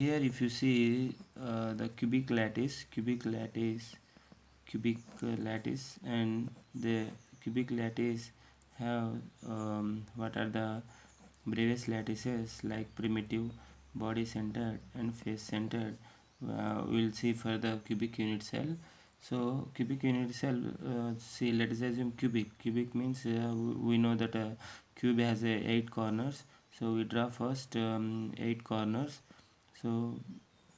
Here if you see the cubic lattice, and the cubic lattice have what are the various lattices like primitive, body centered and face centered. We'll see for the cubic unit cell. So cubic unit cell, see, let us assume cubic means we know that a cube has 8 corners, so we draw first 8 corners. So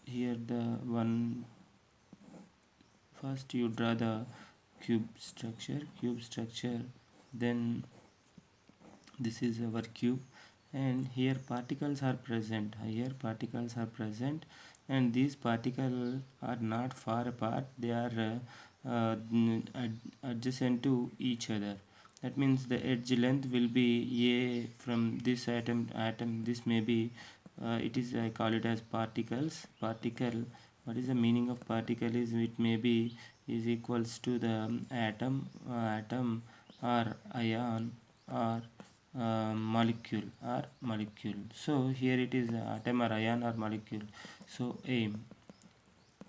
here the one, first you draw the cube structure, then this is our cube, and here particles are present, and these particles are not far apart, they are adjacent to each other. That means the edge length will be a from this atom. This may be it is, I call it as particle. What is the meaning of particle? Is it may be is equals to the atom or ion or molecule. So here it is atom or ion or molecule. So aim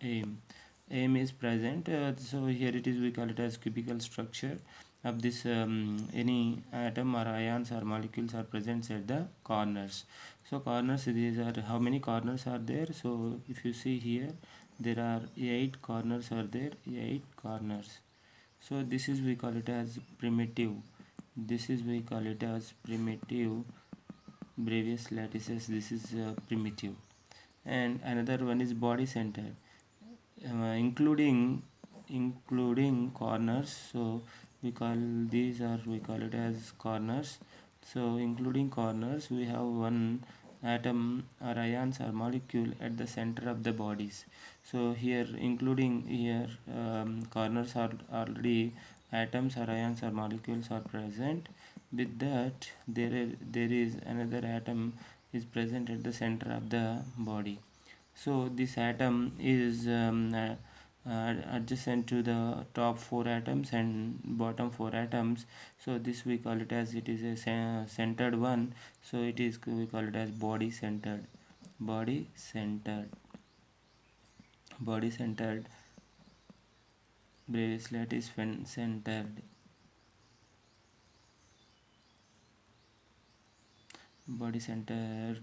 aim is present. So here it is, we call it as cubical structure of this. Any atom or ions or molecules are present at the corners. So corners, these are how many corners are there. So if you see here, there are 8 corners are there, 8 corners. So this is, we call it as primitive. This is, we call it as primitive Bravais lattices. This is primitive. And another one is body centered, including corners. So we call these, or we call it as corners. So including corners, we have one atom or ions or molecule at the center of the bodies. So here, including here, corners are already atoms or ions or molecules are present. With that, there is another atom is present at the center of the body. So this atom is adjacent to the top 4 atoms and bottom 4 atoms. So this we call it as, it is a centered one. So it is, we call it as body centered bracelet is centered body centered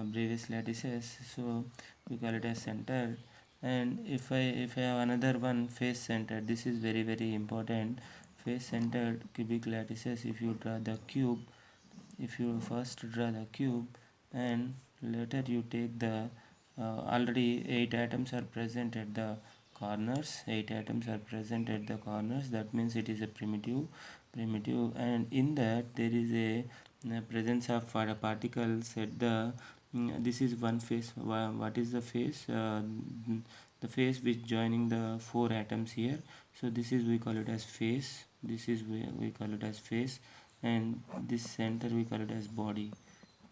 Brevis lattices. So we call it as centered. And if I have another one, face centered, this is very important. Face centered cubic lattices. If you draw the cube, if you first draw the cube and later you take the already 8 atoms are present at the corners, 8 atoms are present at the corners, that means it is a primitive, and in that there is a presence of particles at the this is one face. What is the face? The face which joining the 4 atoms here. So this is, we call it as face. This is, we call it as face. And this center we call it as body.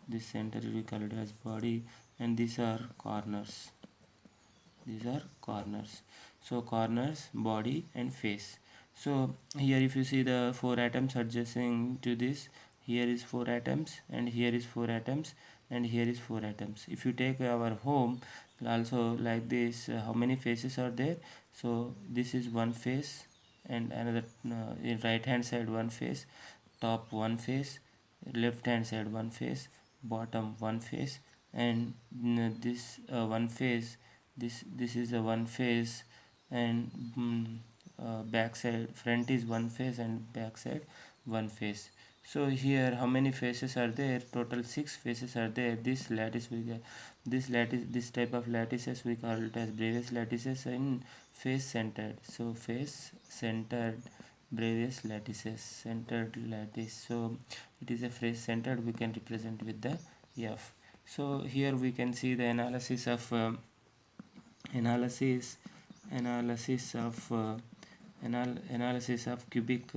This center we call it as body. And these are corners. So corners, body and face. So here if you see the 4 atoms adjacent to this, here is 4 atoms and here is 4 atoms and here is 4 atoms. If you take our home also like this, how many faces are there? So this is one face, and another in right hand side one face, top one face, left hand side one face, bottom one face, and this one face, this is a one face, and back side, front is one face and back side one face. So here how many faces are there? Total 6 faces are there. This lattice we get, this type of lattices we call it as Bravais lattices in face centered. So face centered Bravais lattices, centered lattice. So it is a face centered, we can represent with the F. So here we can see the analysis of analysis analysis of analysis of cubic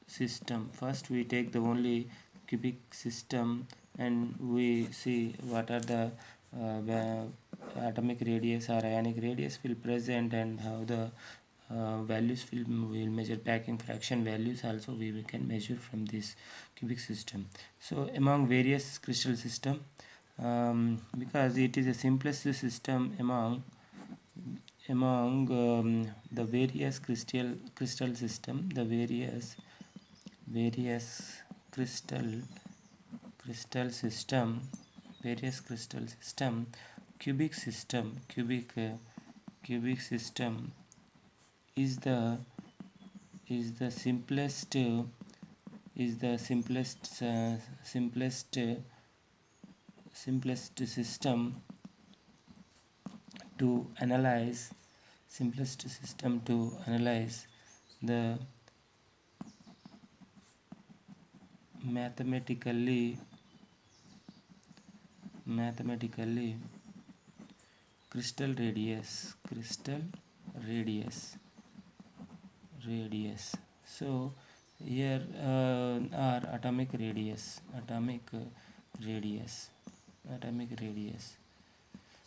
system. First we take the only cubic system and we see what are the atomic radius or ionic radius will present, and how the values will measure, packing fraction values also we can measure from this cubic system. So among various crystal system, because it is the simplest system among the various crystal system, the various crystal crystal system various crystal system, cubic system is the is the simplest is the simplest simplest system to analyze the mathematically crystal radius. So here are atomic radius.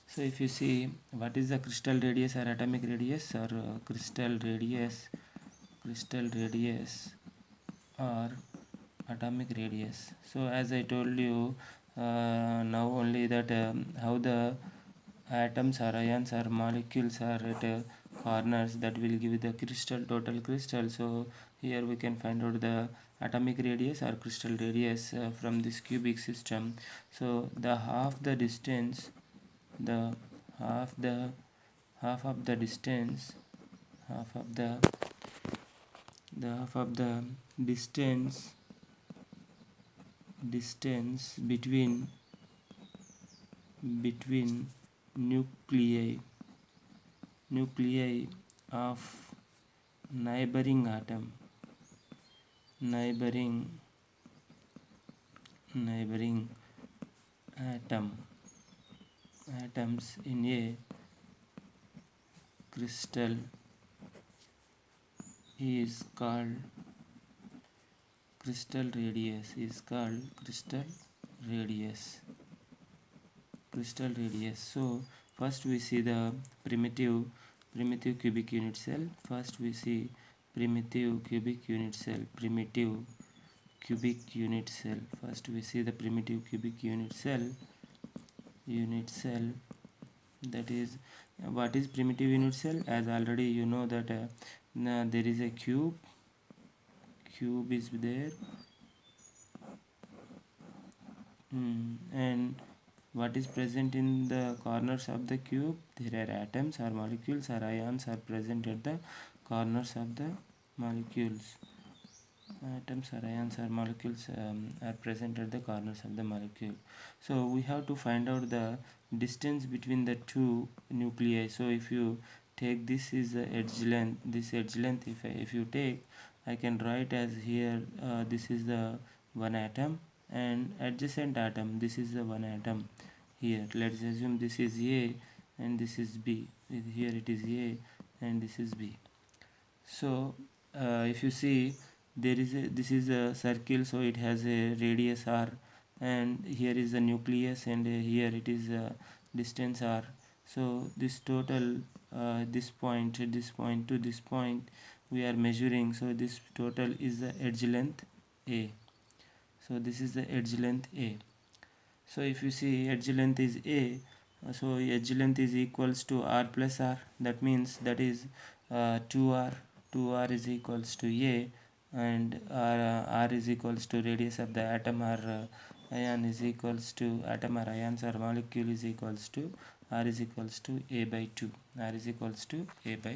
So if you see what is the crystal radius or atomic radius, or crystal radius or atomic radius. So as I told you now only that how the atoms or ions or molecules are at corners, that will give the total crystal. So here we can find out the atomic radius or crystal radius from this cubic system. So the half the distance the half of the distance half of the distance between nuclei of neighboring atoms in a crystal is called crystal radius. So first we see the primitive cubic unit cell. First we see primitive cubic unit cell. First we see the primitive cubic unit cell. That is, what is primitive unit cell? As already you know that there is a cube is there, and what is present in the corners of the cube? There are atoms or molecules or ions are present at the corners of the molecules. Atoms or ions or molecules are present at the corners of the molecule. So we have to find out the distance between the two nuclei. So if you take this is the edge length, if you take, I can write as here this is the one atom, and adjacent atom, this is the one atom here. Let's assume this is A and this is B. Here it is A and this is B. So if you see, this is a circle, so it has a radius r, and here is the nucleus, and here it is distance r. So this total this point to this point we are measuring, so this total is the edge length A. So this is the edge length A. So if you see edge length is A, so edge length is equals to r plus r. That means that is 2r. 2r is equals to A, and r is equals to radius of the atom or ion is equals to atom or ions or molecule is equals to r is equals to A by 2. R is equals to A by